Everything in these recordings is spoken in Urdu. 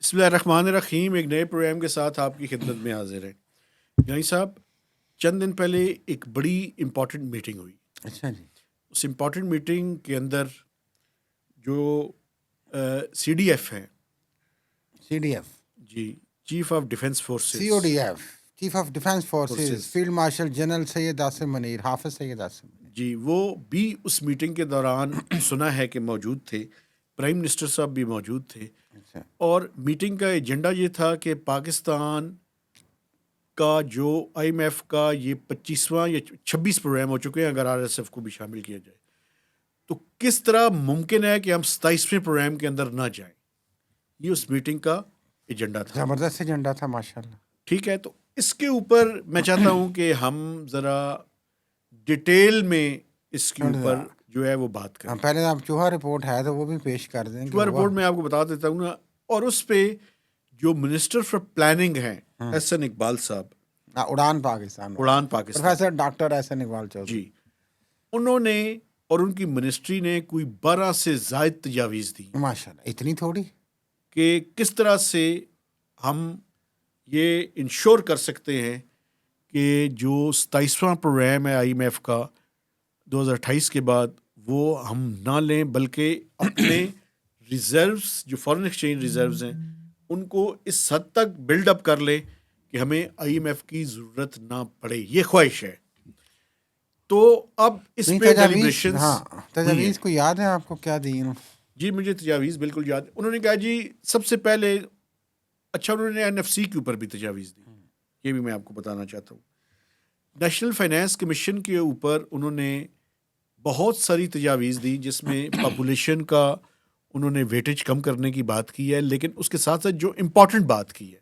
بسم اللہ الرحمن الرحیم. ایک نئے پروگرام کے ساتھ آپ کی خدمت میں حاضر ہیں. یعنی صاحب چند دن پہلے ایک بڑی امپورٹنٹ میٹنگ ہوئی. اچھا جی. اس امپورٹنٹ میٹنگ کے اندر جو سی ڈی ایف ہیں, C D F ji, chief of defence forces, C O D F, chief of defence forces, field marshal general Syed Asim Munir, Hafiz Syed Asim Munir, جی, وہ بھی اس میٹنگ کے دوران سنا ہے کہ موجود تھے. پرائم منسٹر صاحب بھی موجود تھے. اچھا اور میٹنگ کا ایجنڈا یہ تھا کہ پاکستان کا جو آئی ایم ایف کا یہ 25واں یا 26 پروگرام ہو چکے ہیں, اگر آر ایس ایف کو بھی شامل کیا جائے, تو کس طرح ممکن ہے کہ ہم 27ویں پروگرام کے اندر نہ جائیں. یہ اس میٹنگ کا ایجنڈا تھا. زبردست ایجنڈا تھا ماشاء اللہ. ٹھیک ہے, تو اس کے اوپر میں چاہتا ہوں کہ ہم ذرا ڈیٹیل میں اس کے اوپر جو ہے وہ بات کریں. پہلے آپ چوہا رپورٹ ہے تو وہ بھی پیش کر دیں. چوہا رپورٹ میں آپ کو بتا دیتا ہوں نا. اور اس پہ جو منسٹر فار پلاننگ ہیں احسن اقبال صاحب, اڑان پاکستان, پروفیسر ڈاکٹر احسن اقبال چودھری, جی, انہوں نے اور ان کی منسٹری نے کوئی 12 سے زائد تجاویز دی ماشاء اللہ. اتنی تھوڑی کہ کس طرح سے ہم یہ انشور کر سکتے ہیں کہ جو 27واں پروگرام ہے آئی ایم ایف کا 2028 کے بعد وہ ہم نہ لیں, بلکہ اپنے ریزروز جو فارن ایکسچینج ریزروز ہیں ان کو اس حد تک بلڈ اپ کر لیں کہ ہمیں آئی ایم ایف کی ضرورت نہ پڑے. یہ خواہش ہے. تو اب اس پہ ڈیلیبریشنز, تجاویز کو یاد ہے آپ کو کیا دی؟ جی مجھے تجاویز بالکل یاد. انہوں نے کہا جی سب سے پہلے, اچھا انہوں نے این ایف سی کے اوپر بھی تجاویز دی, یہ بھی میں آپ کو بتانا چاہتا ہوں. نیشنل فائنانس کمیشن کے اوپر انہوں نے بہت ساری تجاویز دی, جس میں پاپولیشن کا انہوں نے ویٹیج کم کرنے کی بات کی ہے, لیکن اس کے ساتھ ساتھ جو امپورٹنٹ بات کی ہے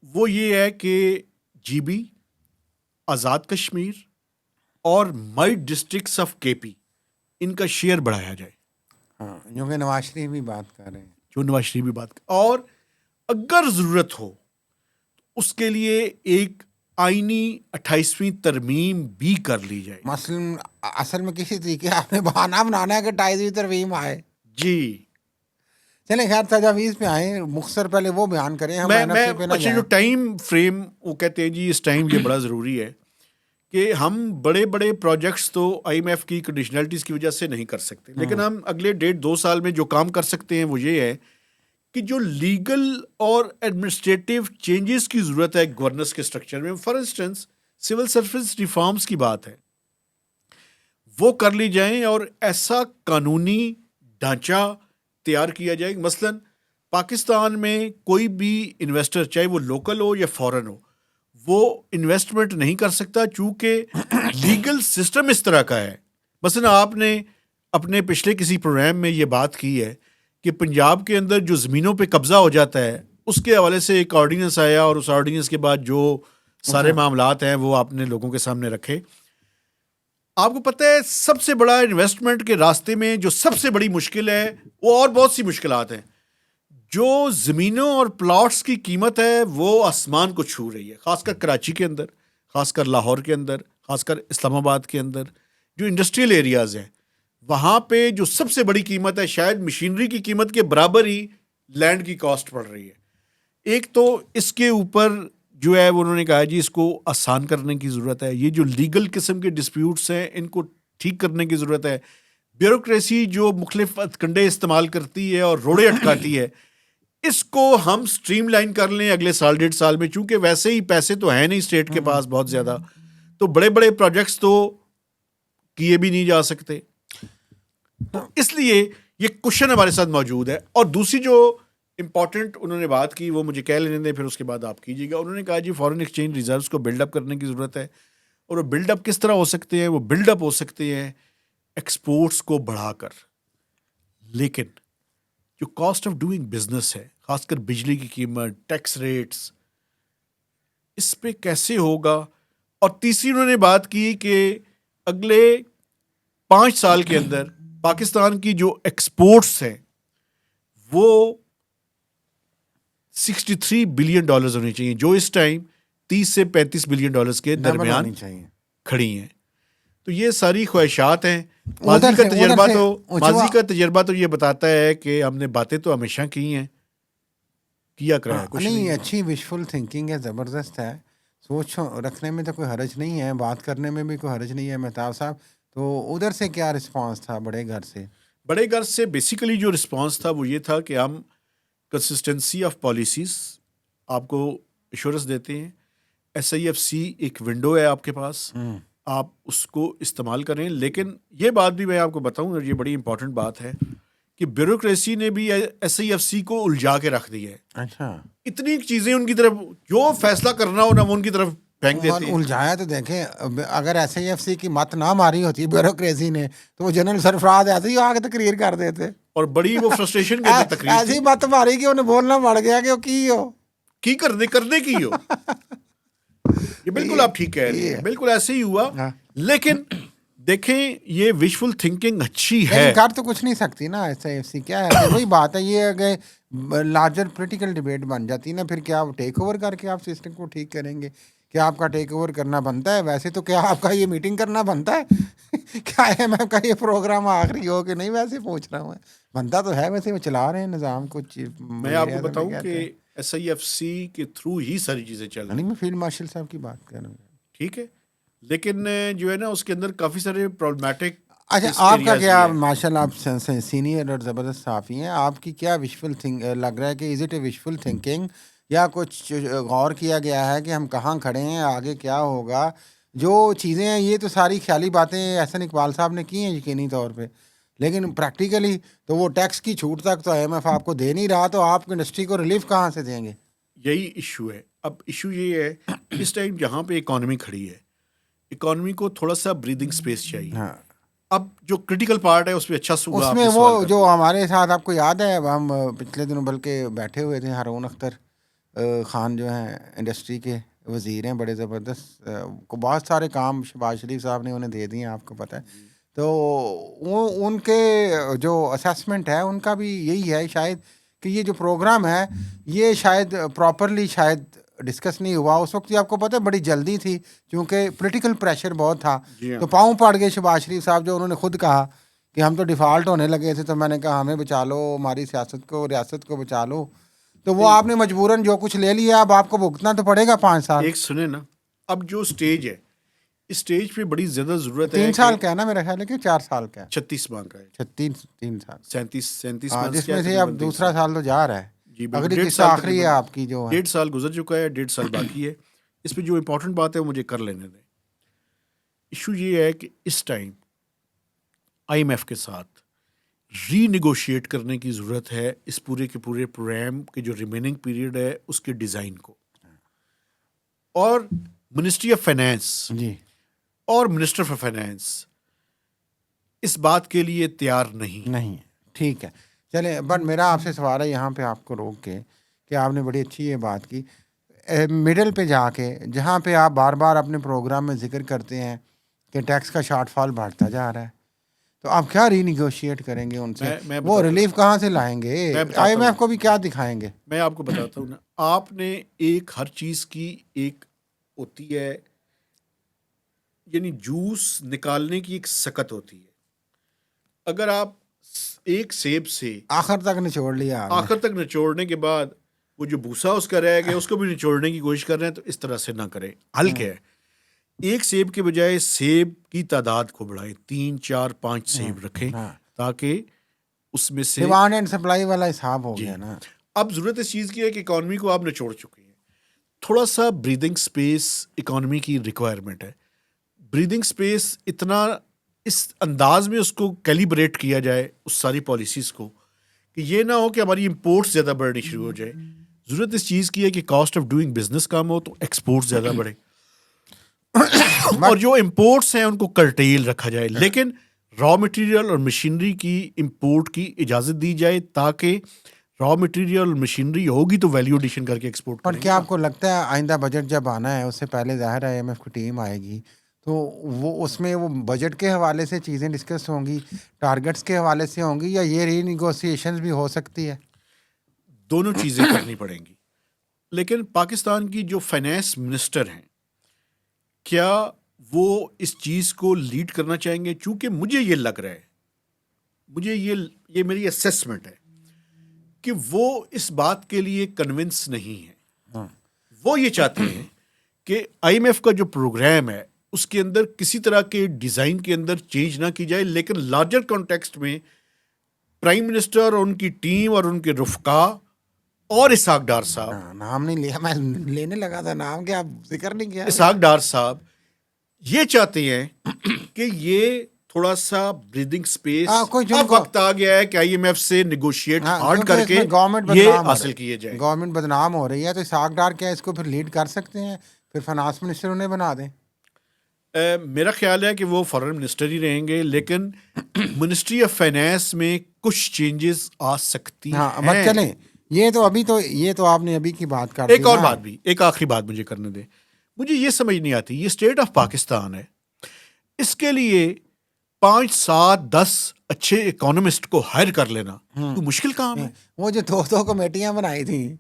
وہ یہ ہے کہ جی بی, آزاد کشمیر اور مائی ڈسٹرکٹس آف کے پی, ان کا شیئر بڑھایا جائے. ہاں, جو کہ نواز شریف بھی بات کر رہے ہیں, نواز شریف بھی بات کر, اور اگر ضرورت ہو تو اس کے لیے ایک آئینی 28ویں ترمیم بھی کر لی جائے. مثلا اصل میں کسی طریقے آپ نے بہانہ بنانا ہے کہ 28ویں ترمیم آئے. جی چلیں خیر تجاویز پہ آئیں, مختصر پہلے وہ بیان کریں. اچھا جو ٹائم فریم وہ کہتے ہیں جی اس ٹائم یہ بڑا ضروری ہے کہ ہم بڑے بڑے پروجیکٹس تو آئی ایم ایف کی کنڈیشنلٹیز کی وجہ سے نہیں کر سکتے, لیکن ہم اگلے 1.5-2 سال میں جو کام کر سکتے ہیں وہ یہ ہے کہ جو لیگل اور ایڈمنسٹریٹو چینجز کی ضرورت ہے گورننس کے اسٹرکچر میں, for instance civil service reforms کی بات ہے, وہ کر لی جائیں اور ایسا قانونی ڈھانچہ تیار کیا جائے. مثلا پاکستان میں کوئی بھی انویسٹر, چاہے وہ لوکل ہو یا فورن ہو, وہ انویسٹمنٹ نہیں کر سکتا چونکہ لیگل سسٹم اس طرح کا ہے. مثلا آپ نے اپنے پچھلے کسی پروگرام میں یہ بات کی ہے کہ پنجاب کے اندر جو زمینوں پہ قبضہ ہو جاتا ہے اس کے حوالے سے ایک آرڈیننس آیا, اور اس آرڈیننس کے بعد جو سارے معاملات ہیں وہ آپ نے لوگوں کے سامنے رکھے. آپ کو پتہ ہے سب سے بڑا انویسٹمنٹ کے راستے میں جو سب سے بڑی مشکل ہے, وہ اور بہت سی مشکلات ہیں, جو زمینوں اور پلاٹس کی قیمت ہے وہ آسمان کو چھو رہی ہے, خاص کر کراچی کے اندر, خاص کر لاہور کے اندر, خاص کر اسلام آباد کے اندر جو انڈسٹریل ایریاز ہیں, وہاں پہ جو سب سے بڑی قیمت ہے, شاید مشینری کی قیمت کے برابر ہی لینڈ کی کاسٹ پڑ رہی ہے. ایک تو اس کے اوپر جو ہے وہ انہوں نے کہا جی اس کو آسان کرنے کی ضرورت ہے. یہ جو لیگل قسم کے ڈسپیوٹس ہیں ان کو ٹھیک کرنے کی ضرورت ہے. بیوروکریسی جو مختلف کنڈے استعمال کرتی ہے اور روڑے اٹکاتی ہے, اس کو ہم سٹریم لائن کر لیں اگلے 1.5 سال میں, چونکہ ویسے ہی پیسے تو ہیں نہیں اسٹیٹ کے پاس بہت زیادہ, تو بڑے بڑے پروجیکٹس تو کیے بھی نہیں جا سکتے. تو اس لیے یہ کوشچن ہمارے ساتھ موجود ہے. اور دوسری جو امپورٹنٹ انہوں نے بات کی وہ مجھے کہہ لینے دیں, پھر اس کے بعد آپ کیجیے گا. انہوں نے کہا جی فارن ایکسچینج ریزروز کو بلڈ اپ کرنے کی ضرورت ہے, اور وہ بلڈ اپ کس طرح ہو سکتے ہیں؟ وہ بلڈ اپ ہو سکتے ہیں ایکسپورٹس کو بڑھا کر. لیکن جو کاسٹ آف ڈوئنگ بزنس ہے, خاص کر بجلی کی قیمت, ٹیکس ریٹس, اس پہ کیسے ہوگا؟ اور تیسری انہوں نے بات کی کہ اگلے 5 سال کے اندر پاکستان کی جو ایکسپورٹس ہیں وہ $63 بلین ہونی چاہیے, جو اس ٹائم $30 سے $35 بلین کے درمیان کھڑی ہیں. تو یہ ساری خواہشات ہیں. ماضی کا تجربہ تو یہ بتاتا ہے کہ ہم نے باتیں تو ہمیشہ کی ہیں کیا کرایا کچھ نہیں. اچھی وشفل تھنکنگ ہے, زبردست ہے. سوچ رکھنے میں تو کوئی حرج نہیں ہے, بات کرنے میں بھی کوئی حرج نہیں ہے. مہتاب صاحب, تو ادھر سے کیا رسپانس تھا بڑے گھر سے؟ بڑے گھر سے بیسیکلی جو رسپانس تھا وہ یہ تھا کہ ہم کنسسٹنسی آف پالیسیز آپ کو ایشورنس دیتے ہیں. SIFC ایک ونڈو ہے آپ کے پاس, آپ اس کو استعمال کریں. لیکن یہ بات بھی میں آپ کو بتاؤں, اور یہ بڑی امپورٹنٹ بات ہے کہ بیوروکریسی نے بھی SIFC کو الجھا کے رکھ دیا ہے. اچھا, اتنی چیزیں ان کی طرف, جو فیصلہ کرنا ہو نا وہ ان کی طرف پھینک دیتے ہیں. الجھایا تو دیکھیں, اگر SIFC کی مت نہ ماری ہوتی بیوروکریسی نے تو وہ جنرل سرفراز ایسے ہی آ کے تقریر کر دیتے. اور بڑی وہ فرسٹریشن کے اندر تقریر ایسی مت ماری کہ انہیں بولنا پڑ گیا کہ وہ کی کرنے کی ہو. یہ بالکل آپ ٹھیک کہہ رہی ہیں, بالکل ایسے ہی ہوا. لیکن دیکھیں یہ وشفل تھنکنگ اچھی ہے, کر تو کچھ نہیں سکتی نا SIFC. کیا ہے وہی بات ہے, یہ اگر لارجر پولیٹیکل ڈبیٹ بن جاتی نا, پھر کیا ٹیک اوور کر کے آپ سسٹم کو ٹھیک کریں گے؟ کیا آپ کا ٹیک اوور کرنا بنتا ہے؟ ویسے تو کیا آپ کا یہ میٹنگ کرنا بنتا ہے؟ کیا IMF کا یہ پروگرام آخری ہو کہ نہیں؟ ویسے پوچھ رہا ہوں, بنتا تو ہے. ویسے وہ چلا رہے ہیں نظام کو. میں آپ کو بتاؤں کہ SIFC کے تھرو ہی ساری چیزیں چل رہی ہیں. میں فیلڈ مارشل صاحب کی بات کر رہا ہوں. ٹھیک ہے, لیکن جو ہے نا اس کے اندر کافی سارے پرابلمیٹک. اچھا, آپ کا کیا, ماشاء اللہ آپ سینئر اور زبردست صحافی ہیں, آپ کی کیا وشفل لگ رہا ہے کہ is it a wishful thinking, یا کچھ غور کیا گیا ہے کہ ہم کہاں کھڑے ہیں, آگے کیا ہوگا؟ جو چیزیں ہیں یہ تو ساری خیالی باتیں احسن اقبال صاحب نے کی ہیں یقینی طور پہ, لیکن پریکٹیکلی تو وہ ٹیکس کی چھوٹ تک تو IMF آپ کو دے نہیں رہا, تو آپ انڈسٹری کو ریلیف کہاں سے دیں گے؟ یہی ایشو ہے. اب ایشو یہ ہے اس ٹائم جہاں پہ اکانومی کھڑی ہے, اکانومی کو تھوڑا سا بریدنگ سپیس چاہیے. اب جو کرٹیکل پارٹ ہے اس پہ اچھا سوال, اس میں وہ جو ہمارے ساتھ آپ کو یاد ہے, ہم پچھلے دنوں بلکہ بیٹھے ہوئے تھے, ہارون اختر خان جو ہیں انڈسٹری کے وزیر ہیں, بڑے زبردست, کو بہت سارے کام شہباز شریف صاحب نے انہیں دے دیے ہیں, آپ کو پتہ ہے. تو وہ ان کے جو اسیسمنٹ ہے ان کا بھی یہی ہے شاید کہ یہ جو پروگرام ہے یہ شاید پراپرلی شاید ڈسکس نہیں ہوا. اس وقت آپ کو پتہ ہے بڑی جلدی تھی کیونکہ پولیٹیکل پریشر بہت تھا, تو پاؤں پڑ گئے شہباز شریف صاحب, جو انہوں نے خود کہا کہ ہم تو ڈیفالٹ ہونے لگے تھے, تو میں نے کہا ہمیں بچا لو, ہماری سیاست کو, ریاست کو بچا لو. تو وہ آپ نے مجبوراً جو کچھ لے لیا, اب آپ کو بھگتنا تو پڑے گا 5 سال. ایک سنیں نا, اب جو سٹیج ہے اس سٹیج پہ بڑی زیادہ ضرورت ہے. 3 سال کا ہے نا میرا خیال ہے کہ 4 سال کا ہے, 36 ماہ کا ہے, 3 سال 37 ہاں, جس میں سے اب دوسرا سال تو جا رہا ہے. جی, اگلی قسط آخری ہے آپ کی جو 1.5 سال گزر چکا ہے, 1.5 سال باقی ہے. اس پہ جو امپورٹنٹ بات ہے وہ مجھے کر لینے دیں. ایشو یہ ہے کہ اس ٹائم IMF کے ساتھ ری نیگوشیٹ کرنے کی ضرورت ہے اس پورے کے پورے پروگرام کے جو ریمیننگ پیریڈ ہے اس کے ڈیزائن کو. اور منسٹری آف فائنینس جی اور منسٹر فار فائنینس اس بات کے لیے تیار نہیں. ٹھیک ہے, چلیں. بٹ میرا آپ سے سوال ہے یہاں پہ آپ کو روک کے کہ آپ نے بڑی اچھی یہ بات کی, مڈل پہ جا کے جہاں پہ آپ بار بار اپنے پروگرام میں ذکر کرتے ہیں کہ ٹیکس کا شارٹ فال بڑھتا جا رہا ہے, تو آپ کیا ری نیگوشیٹ کریں گے ان سے؟ وہ ریلیف کہاں سے لائیں گے؟ IMF کو بھی کیا دکھائیں گے؟ میں آپ کو بتاتا ہوں نا, آپ نے ایک ہر چیز کی ایک ہوتی ہے, یعنی جوس نکالنے کی ایک سکت ہوتی ہے. اگر آپ ایک سیب سے آخر تک نچوڑ لیا, آخر تک نچوڑنے کے بعد وہ جو بھوسا اس کا رہ گیا اس کو بھی نچوڑنے کی کوشش کر رہے ہیں, تو اس طرح سے نہ کریں. حل کیا ہے؟ ایک سیب کے بجائے سیب کی تعداد کو بڑھائیں, 3 4 5 سیب رکھیں تاکہ اس میں سے ڈیمانڈ اینڈ سپلائی والا حساب ہو گیا نا. اب ضرورت اس چیز کی ہے کہ اکانومی کو آپ نچوڑ چکے ہیں, تھوڑا سا بریدنگ سپیس اکانومی کی ریکوائرمنٹ ہے. بریدنگ سپیس اتنا اس انداز میں اس کو کیلیبریٹ کیا جائے اس ساری پالیسیز کو کہ یہ نہ ہو کہ ہماری امپورٹس زیادہ بڑھنی شروع ہو جائے. ضرورت اس چیز کی ہے کہ کاسٹ آف ڈوئنگ بزنس کم ہو تو ایکسپورٹ زیادہ بڑھے, اور جو امپورٹس ہیں ان کو کرٹیل رکھا جائے, لیکن را مٹیریل اور مشینری کی امپورٹ کی اجازت دی جائے تاکہ را مٹیریل اور مشینری ہوگی تو ویلیو ایڈیشن کر کے ایکسپورٹ کریں. پر کیا آپ کو لگتا ہے آئندہ بجٹ جب آنا ہے اس سے پہلے ظاہر ہے IMF کی ٹیم آئے گی, تو وہ اس میں وہ بجٹ کے حوالے سے چیزیں ڈسکس ہوں گی, ٹارگٹس کے حوالے سے ہوں گی, یا یہ ری نیگوسیشنز بھی ہو سکتی ہے؟ دونوں چیزیں کرنی پڑیں گی. لیکن پاکستان کی جو فائنینس منسٹر ہیں کیا وہ اس چیز کو لیڈ کرنا چاہیں گے؟ چونکہ مجھے یہ لگ رہا ہے, مجھے یہ میری اسیسمنٹ ہے کہ وہ اس بات کے لیے کنونس نہیں ہے. ہاں. وہ یہ چاہتے ہیں کہ آئی ایم ایف کا جو پروگرام ہے اس کے اندر کسی طرح کے ڈیزائن کے اندر چینج نہ کی جائے, لیکن لارجر کانٹیکسٹ میں پرائم منسٹر اور ان کی ٹیم اور ان کے رفقا اور اسحاق ڈار صاحب, نام نہیں لیا, میں لینے لگا تھا نام کہ آپ ذکر نہیں کیا. اسحاق ڈار صاحب یہ چاہتے ہیں کہ یہ تھوڑا سا بریدنگ سپیس, اب وقت آ گیا ہے کہ آئی ایم ایف سے نیگوشیٹ ہارڈ کر کے یہ حاصل کیے جائے. گورنمنٹ بدنام ہو رہی ہے تو اسحاق ڈار کیا اس کو پھر لیڈ کر سکتے ہیں, پھر فائنانس منسٹر انہیں بنا دیں. میرا خیال ہے کہ وہ فارن منسٹر ہی رہیں گے, لیکن منسٹری آف فائنانس میں کچھ چینجز آ سکتی ہیں. چلیں یہ تو آپ نے ابھی کی بات کر دی. ایک اور بات بھی, ایک آخری بات مجھے کرنے دیں. مجھے یہ سمجھ نہیں آتی, یہ اسٹیٹ آف پاکستان ہے, اس کے لیے 5, 7, 10 اچھے اکانومسٹ کو ہائر کر لینا کوئی مشکل کام ہے. وہ جو 2 کمیٹیاں بنائی تھیں,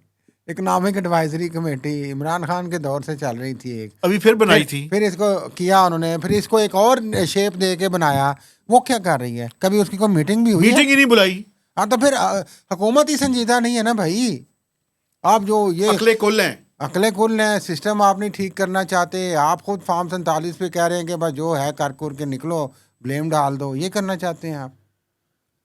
economic advisory committee Imran Khan کے دور سے چل رہی تھی, ایک ابھی پھر بنائی تھی, پھر اس کو کیا انہوں نے, پھر اس کو ایک اور شیپ دے کے بنایا. وہ کیا کر رہی ہے؟ کبھی اس کی کوئی میٹنگ بھی ہوئی؟ میٹنگ ہی نہیں بلائی. ہاں تو پھر حکومت ہی سنجیدہ نہیں ہے نا بھائی. آپ جو یہ عقلیں کل ہیں, سسٹم آپ نہیں ٹھیک کرنا چاہتے. آپ خود فارم 47 پہ کہہ رہے ہیں کہ بس جو ہے کر کے نکلو, بلیم ڈال دو. یہ کرنا چاہتے ہیں آپ.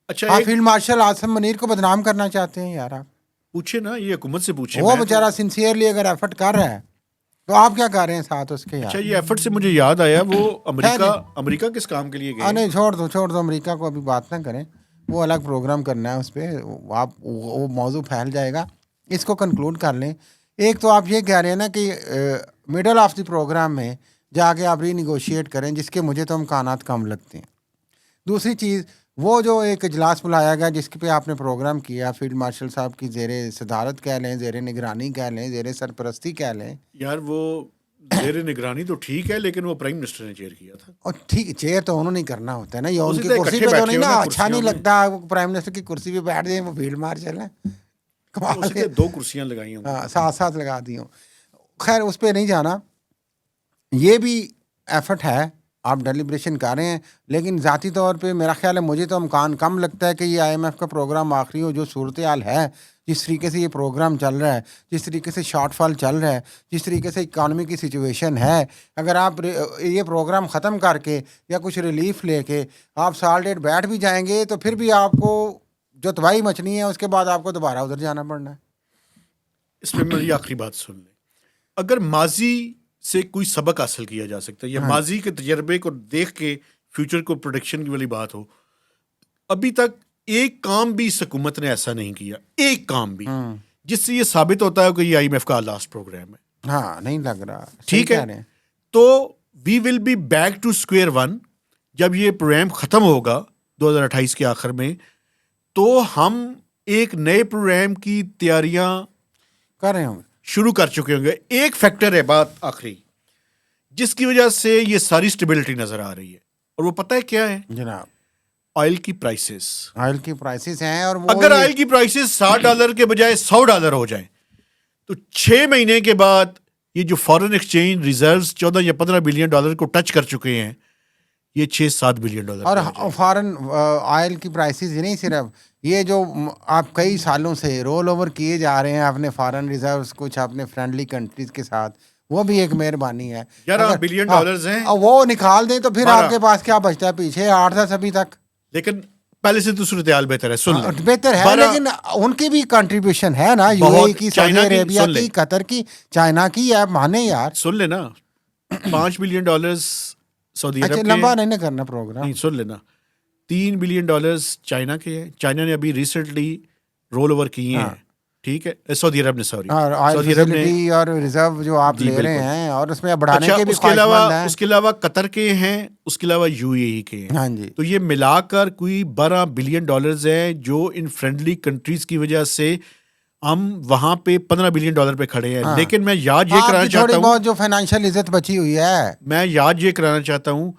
اچھا, آپ فیلڈ مارشل عاصم منیر کو بدنام کرنا چاہتے ہیں یار. آپ پوچھے نا, یہ حکومت سے پوچھے. وہ بیچارہ سنسیئرلی اگر ایفرٹ کر رہا ہے تو آپ کیا کر رہے ہیں ساتھ اس کے. اچھا, یہ ایفرٹ سے مجھے یاد آیا, وہ امریکہ کس کام کے لیے گئے؟ نہیں, چھوڑ دو امریکہ کو ابھی بات نہ کریں, وہ الگ پروگرام کرنا ہے اس پہ. آپ وہ موضوع پھیل جائے گا. اس کو کنکلوڈ کر لیں. ایک تو آپ یہ کہہ رہے ہیں نا کہ مڈل آف دی پروگرام میں جا کے آپ ری نیگوشیٹ کریں, جس کے مجھے تو امکانات کم لگتے ہیں. دوسری چیز, وہ جو ایک اجلاس بلایا گیا جس پہ آپ نے پروگرام کیا, فیلڈ مارشل صاحب کی زیر صدارت کہہ لیں, زیر نگرانی کہہ لیں, زیر سرپرستی کہہ لیں. یار وہ زیر نگرانی تو ٹھیک ہے, لیکن وہ پرائم منسٹر نے چیئر کیا تھا. اور ٹھیک, چیئر تو انہوں نے کرنا ہوتا ہے نا, یہ ان کی کرسی پہ تو نہیں نا. اچھا نہیں لگتا وہ پرائم منسٹر کی کرسی پہ بیٹھ جائیں, وہ فیلڈ مارشل ہیں. 2 کرسیاں لگائی ہوں, ساتھ لگا دی ہوں. خیر اس پہ نہیں جانا. یہ بھی ایفرٹ ہے, آپ ڈیلیبریشن کر رہے ہیں, لیکن ذاتی طور پہ میرا خیال ہے, مجھے تو امکان کم لگتا ہے کہ یہ آئی ایم ایف کا پروگرام آخری ہو. جو صورتحال ہے, جس طریقے سے یہ پروگرام چل رہا ہے, جس طریقے سے شارٹ فال چل رہا ہے, جس طریقے سے اکانومی کی سچویشن ہے, اگر آپ یہ پروگرام ختم کر کے یا کچھ ریلیف لے کے آپ سال ڈیٹ بیٹھ بھی جائیں گے تو پھر بھی آپ کو جو تباہی مچنی ہے اس کے بعد آپ کو دوبارہ ادھر جانا پڑنا ہے. اس میں میری آخری بات سن لیں. اگر ماضی سے کوئی سبق حاصل کیا جا سکتا ہے, یا ماضی کے تجربے کو دیکھ کے فیوچر کو پروڈکشن کی والی بات ہو, ابھی تک ایک کام بھی اس حکومت نے ایسا نہیں کیا, ایک کام بھی, جس سے یہ ثابت ہوتا ہے کہ یہ آئی ایم ایف کا لاسٹ پروگرام ہے. ہاں, نہیں لگ رہا. ٹھیک ہے, تو we will be back to square one. جب یہ پروگرام ختم ہوگا 2028 کے آخر میں, تو ہم ایک نئے پروگرام کی تیاریاں کر رہے ہوں گے, شروع کر چکے ہوں گے. ایک فیکٹر ہے, بات آخری, جس کی وجہ سے یہ ساری اسٹیبلٹی نظر آ رہی ہے, اور وہ پتہ ہے کیا ہے جناب؟ آئل کی پرائسز. آئل کی پرائسز ہیں, اور اگر آئل کی پرائسز $60 کے بجائے $100 ہو جائیں تو 6 مہینے کے بعد یہ جو فارن ایکسچینج ریزروز 14 یا 15 بلین ڈالر کو ٹچ کر چکے ہیں, یہ 6-7 بلین ڈالر. اور فارن آئل کی پرائسز ہی نہیں, صرف یہ جو آپ کئی سالوں سے رول اوور کیے جا رہے ہیں اپنے فارن ریزروز کچھ اپنے فرینڈلی کنٹریز کے ساتھ, وہ بھی ایک مہربانی ہے. 11 بلین ڈالرز ہیں, وہ نکال دیں تو پھر آپ کے پاس کیا بچتا ہے پیچھے؟ 8-10 ابھی تک. لیکن پہلے سے تو صورتحال بہتر ہے, سن لیں. بہتر ہے, لیکن ان کی بھی کنٹریبیوشن ہے نا, یو اے ای کی, سعودی عربیہ کی, قطر کی, چائنا کی. آپ مانے یار, سن لینا. $5 بلین سعودی عرب کے. لمبا نہیں کرنا پروگرام, نہیں سن لینا. $3 بلین چائنا کے ہیں. چائنا نے ابھی ریسنٹلی رول اوور کیے ہیں, ٹھیک ہے, سعودی عرب نے, سوری, سعودی عرب نے, اور ریزرو جو آپ لے رہے ہیں, اور اس میں بڑھانے کے بھی خواہش مند ہیں. اس کے علاوہ قطر کے ہیں, اس کے علاوہ یو اے ای کے ہیں. ہاں جی, تو یہ ملا کر کوئی $12 بلین ہیں, جو ان فرینڈلی کنٹریز کی وجہ سے ہم وہاں پہ $15 بلین پہ کھڑے ہیں. لیکن میں یاد یہ کرانا چاہتا ہوں, بہت جو فائنینشیل عزت بچی ہوئی ہے, میں یاد یہ کرانا چاہتا ہوں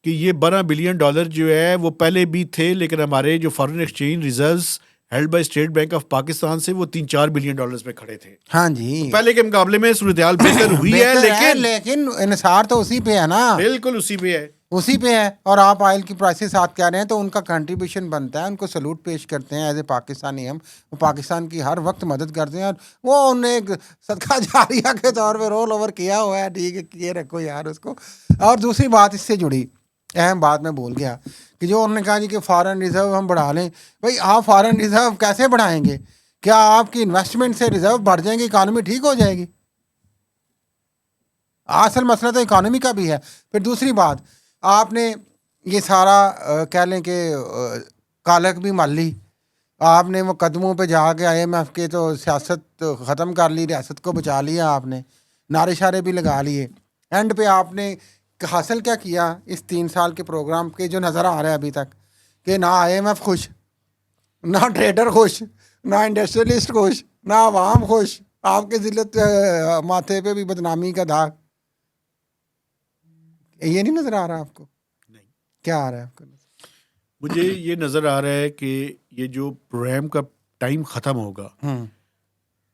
کہ یہ $12 بلین جو ہے وہ پہلے بھی تھے, لیکن ہمارے جو foreign exchange reserves held by state bank of Pakistan سے وہ $3-4 بلین پہ کھڑے تھے. ہاں جی, پہلے کے مقابلے میں صورتحال بہتر ہوئی ہے, لیکن انحصار تو اسی پہ ہے نا. بالکل اسی پہ ہے. اسی پہ ہے، اور آپ آئل کی پرائسز ساتھ کہہ رہے ہیں تو ان کا کنٹریبیوشن بنتا ہے، ان کو سلوٹ پیش کرتے ہیں ایز اے پاکستانی. ہم وہ پاکستان کی ہر وقت مدد کرتے ہیں، اور وہ انہیں ایک صدقہ جاریہ کے طور پہ رول اوور کیا ہوا ہے. ٹھیک ہے، یہ رکھو یار اس کو. اور دوسری بات اس سے جڑی اہم بات میں بھول گیا کہ جو انہوں نے کہا جی کہ فارن ریزرو ہم بڑھا لیں. بھائی آپ فارن ریزرو کیسے بڑھائیں گے؟ کیا آپ کی انویسٹمنٹ سے ریزرو بڑھ جائیں گے، اکانومی ٹھیک ہو جائے گی؟ اصل مسئلہ تو اکانومی کا بھی ہے. پھر دوسری بات، آپ نے یہ سارا کہہ لیں کہ کالک بھی مال لی، آپ نے وہ قدموں پہ جا کے IMF کے تو سیاست ختم کر لی، ریاست کو بچا لیا، آپ نے نعرے شارے بھی لگا لیے. اینڈ پہ آپ نے حاصل کیا کیا اس 3 سال کے پروگرام کے جو نظر آ رہا ہے ابھی تک؟ کہ نہ IMF خوش، نہ ٹریڈر خوش، نہ انڈسٹریلسٹ خوش، نہ عوام خوش. آپ کے ذلت ماتھے پہ بھی بدنامی کا داغ. یہ نہیں نظر آ رہا آپ کو؟ نہیں. کیا آ رہا ہے آپ کو؟ مجھے یہ نظر آ رہا ہے کہ یہ جو پروگرام کا ٹائم ختم ہوگا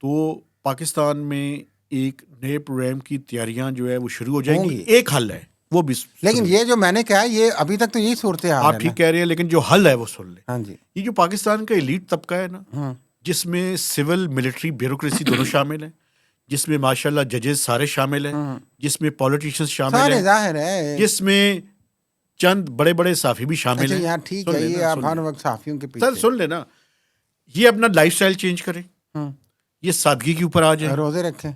تو پاکستان میں ایک نئے پروگرام کی تیاریاں جو ہے وہ شروع ہو جائیں گی. ایک حل ہے وہ بھی، لیکن یہ جو میں نے کہا یہ ابھی تک تو یہی صورتحال ہے. آپ ٹھیک کہہ رہے ہیں، لیکن جو حل ہے وہ سن لیں. ہاں جی. یہ جو پاکستان کا ایلیٹ طبقہ ہے نا، جس میں سول ملٹری بیوروکریسی دونوں شامل ہیں، جس میں ماشاءاللہ ججز سارے شامل ہیں، جس میں پولیٹیشینز شامل ہیں، ظاہر ہے، جس میں چند بڑے بڑے صحافی بھی شامل ہیں. یار ٹھیک ہے، یہ آپ ہر وقت صحافیوں کے سر پیچھے سن لینا، یہ اپنا لائف سٹائل چینج کریں، یہ سادگی کے اوپر آ جائیں، روزے رکھیں.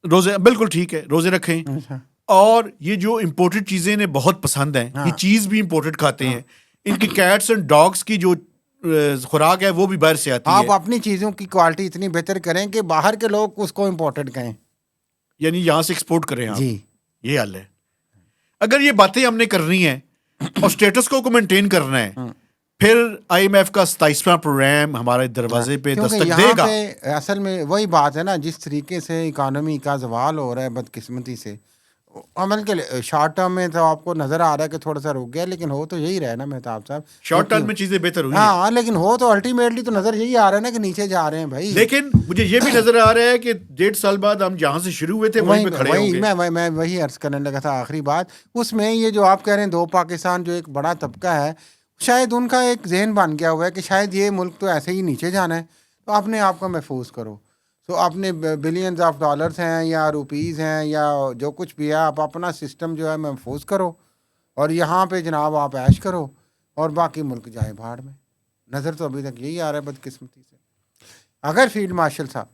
روزے بالکل ٹھیک ہے، روزے رکھیں. اور یہ جو امپورٹڈ چیزیں انہیں بہت پسند ہیں، یہ چیز بھی امپورٹڈ کھاتے ہیں. ان کی کیٹس اینڈ ڈاگس کی جو خوراک ہے وہ بھی باہر سے آتی ہے. آپ اپنی چیزوں کی کوالٹی اتنی بہتر کریں کہ باہر کے لوگ اس کو امپورٹڈ کہیں، یعنی یہاں سے ایکسپورٹ کریں آپ. جی یہ حل ہے. اگر یہ باتیں ہم نے کرنی ہیں اور اسٹیٹس کو مینٹین کرنا ہے، پھر IMF کا 27واں پروگرام ہمارے دروازے پہ دستک دے گا. اصل میں وہی بات ہے نا، جس طریقے سے اکانومی کا زوال ہو رہا ہے بدقسمتی سے، عمل کے شارٹ ٹرم میں تو آپ کو نظر آ رہا ہے کہ تھوڑا سا رک گیا، لیکن ہو تو یہی رہا ہے نا مہتاب صاحب. شارٹ ٹرم میں چیزیں بہتر ہوئی ہیں، ہاں، لیکن ہو تو الٹیمیٹلی تو نظر یہی آ رہا ہے نا کہ نیچے جا رہے ہیں بھائی. لیکن مجھے یہ بھی نظر آ رہا ہے کہ 1.5 سال بعد ہم جہاں سے شروع ہوئے تھے وہیں پہ کھڑے ہوں گے. میں وہی عرض کرنے لگا تھا آخری بات. اس میں یہ جو آپ کہہ رہے ہیں 2 پاکستان، جو ایک بڑا طبقہ ہے، شاید ان کا ایک ذہن بن گیا ہوا ہے کہ شاید یہ ملک تو ایسے ہی نیچے جانا ہے، تو اپنے آپ کو محفوظ کرو. تو اپنے بلینز آف ڈالرز ہیں یا روپیز ہیں یا جو کچھ بھی ہے، آپ اپنا سسٹم جو ہے محفوظ کرو، اور یہاں پہ جناب آپ عیش کرو، اور باقی ملک جائے بھاڑ میں. نظر تو ابھی تک یہی آ رہا ہے بدقسمتی سے. اگر فیلڈ مارشل صاحب،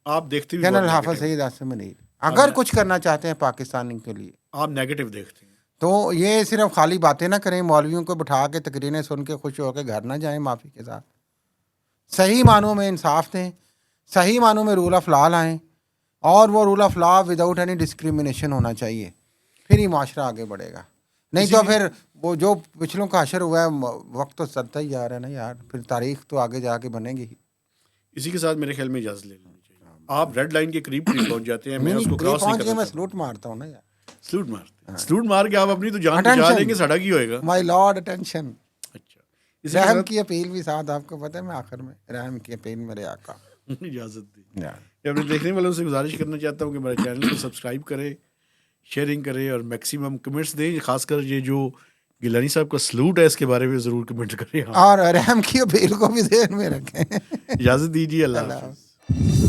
آپ دیکھتے جنرل حافظ سعید عاصم منیر اگر کچھ کرنا چاہتے ہیں پاکستان کے لیے، آپ نیگیٹو دیکھتے ہیں، تو یہ صرف خالی باتیں نہ کریں، مولویوں کو بٹھا کے تقریریں سن کے خوش ہو کے گھر نہ جائیں معافی کے ساتھ. صحیح معنوں میں انصاف دیں، صحیح معنوں میں رول آف لا لائیں، اور وہ rule of law without any discrimination ہونا چاہیے. پھر ہی معاشرہ آگے بڑھے گا. نہیں تو پھر وہ جو پچھلوں کا حشر ہوا ہے، وقت تو چلتا ہی جا رہا ہے نا یار، پھر تاریخ تو آگے جا کے بنے گی. اسی کے ساتھ میرے خیال میں اجازت لے لینی چاہیے. آپ ریڈ لائن کے قریب پہنچ جاتے ہیں، میں اس کو کراس نہیں کرتا. میں سلوٹ مارتا ہوں نا یار. سلوٹ مارتے، سلوٹ مار کے آپ اپنی تو جان بچا لیں گے، سڑا کی ہوئے گا. مائی لارڈ اٹینشن. اچھا، رحم کی اپیل بھی ساتھ، آپ کو پتہ ہے میں آخر میں رحم کی اپیل میرے آقا. اجازت دی. اپنے دیکھنے والوں سے گزارش کرنا چاہتا ہوں کہ میرے چینل کو سبسکرائب کریں، شیئرنگ کریں اور میکسیمم کمنٹس دیں. خاص کر یہ جو گیلانی صاحب کا سلوٹ ہے اس کے بارے میں ضرور کمنٹ کریں، اور رحم کی اپیل کو بھی ذہن میں رکھیں. اجازت دیجیے، اللہ حافظ.